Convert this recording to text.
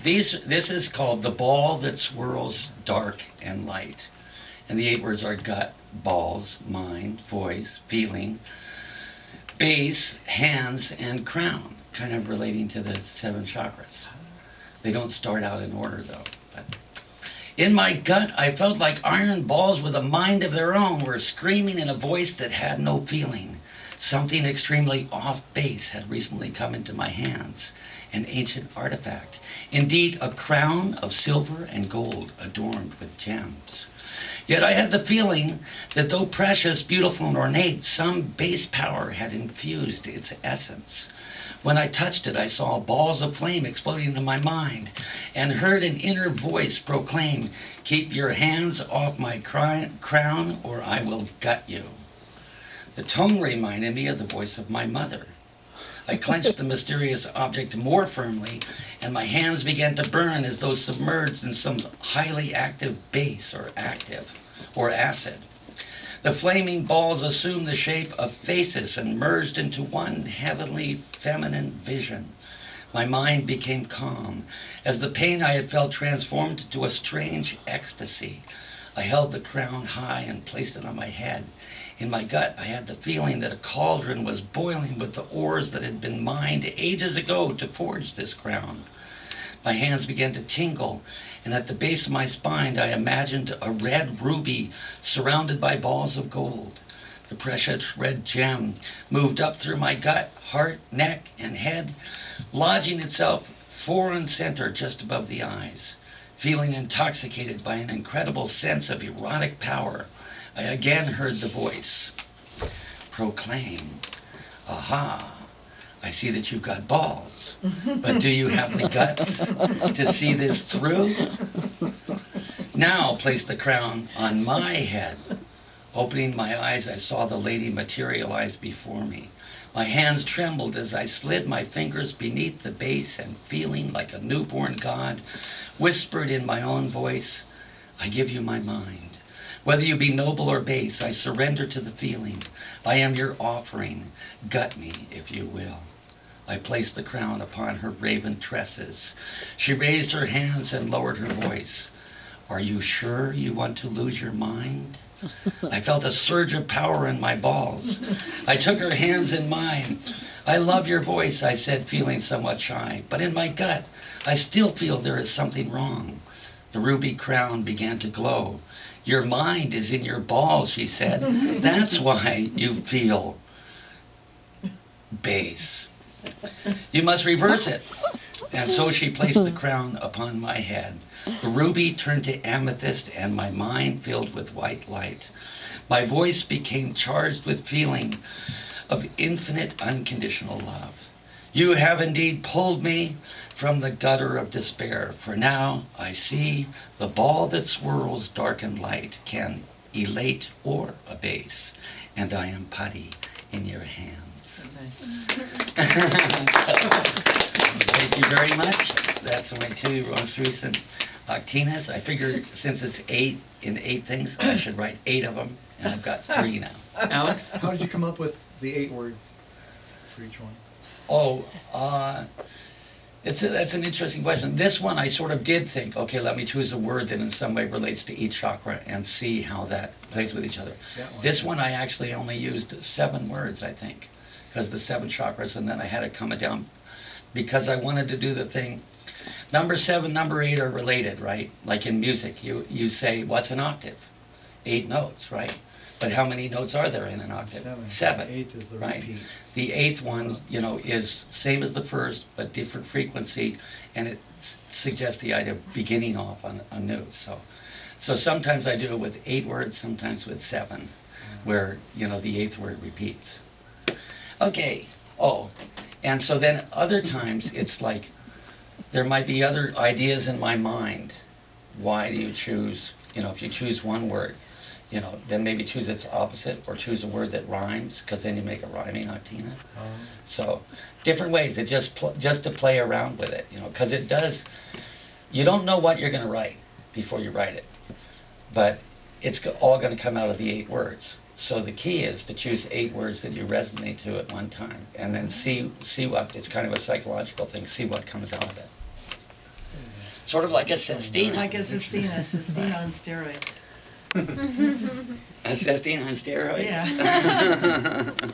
This is called The Ball That Swirls Dark and Light. And the 8 words are gut, balls, mind, voice, feeling, base, hands, and crown, kind of relating to the 7 chakras. They don't start out in order though. But in my gut, I felt like iron balls with a mind of their own were screaming in a voice that had no feeling. Something extremely off base had recently come into my hands, an ancient artifact. Indeed, a crown of silver and gold adorned with gems. Yet I had the feeling that though precious, beautiful, and ornate, some base power had infused its essence. When I touched it, I saw balls of flame exploding in my mind and heard an inner voice proclaim, "Keep your hands off my crown or I will gut you." The tone reminded me of the voice of my mother. I clenched the mysterious object more firmly, and my hands began to burn as though submerged in some highly active base or acid. The flaming balls assumed the shape of faces and merged into one heavenly feminine vision. My mind became calm, as the pain I had felt transformed into a strange ecstasy. I held the crown high and placed it on my head. In my gut, I had the feeling that a cauldron was boiling with the ores that had been mined ages ago to forge this crown. My hands began to tingle, and at the base of my spine I imagined a red ruby surrounded by balls of gold. The precious red gem moved up through my gut, heart, neck, and head, lodging itself front center just above the eyes. Feeling intoxicated by an incredible sense of erotic power, I again heard the voice proclaim, "Aha, I see that you've got balls, but do you have the guts to see this through? Now place the crown on my head." Opening my eyes, I saw the lady materialize before me. My hands trembled as I slid my fingers beneath the base and, feeling like a newborn god, whispered in my own voice, "I give you my mind. Whether you be noble or base, I surrender to the feeling. I am your offering. Gut me if you will." I placed the crown upon her raven tresses. She raised her hands and lowered her voice. "Are you sure you want to lose your mind?" I felt a surge of power in my balls. I took her hands in mine. "I love your voice," I said, feeling somewhat shy, "but in my gut, I still feel there is something wrong." The ruby crown began to glow. "Your mind is in your balls," she said. "That's why you feel base. You must reverse it." And so she placed the crown upon my head. The ruby turned to amethyst, and my mind filled with white light. My voice became charged with feeling of infinite unconditional love. "You have indeed pulled me from the gutter of despair, for now I see the ball that swirls dark and light can elate or abase, and I am putty in your hands." Thank you very much. That's my 2 most recent octinas. I figured since it's 8 in 8 things, I should write 8 of them, and I've got 3 now. Alex? How did you come up with the 8 words for each one? Oh, that's an interesting question. This one I sort of did think, okay, let me choose a word that in some way relates to each chakra and see how that plays with each other. This one I actually only used 7 words, I think, because the 7 chakras, and then I had it come down because I wanted to do the thing. Number 7, number 8 are related, right? Like in music, you say, what's an octave? 8 notes, right? But how many notes are there in an octave? 7. 8 is the right? repeat. The 8th one, is same as the first, but different frequency, and it suggests the idea of beginning off on a new. So sometimes I do it with 8 words, sometimes with 7, where, the 8th word repeats. Okay, and so then other times it's like, there might be other ideas in my mind. Why do you choose, if you choose one word, then maybe choose its opposite or choose a word that rhymes, because then you make a rhyming octina. So different ways, it just to play around with it, because it does, you don't know what you're going to write before you write it, but it's all going to come out of the 8 words. So the key is to choose 8 words that you resonate to at one time, and then see what, it's kind of a psychological thing, see what comes out of it. Sort of like a cystine. Like a cystine on steroids. A cystine on steroids? Yeah.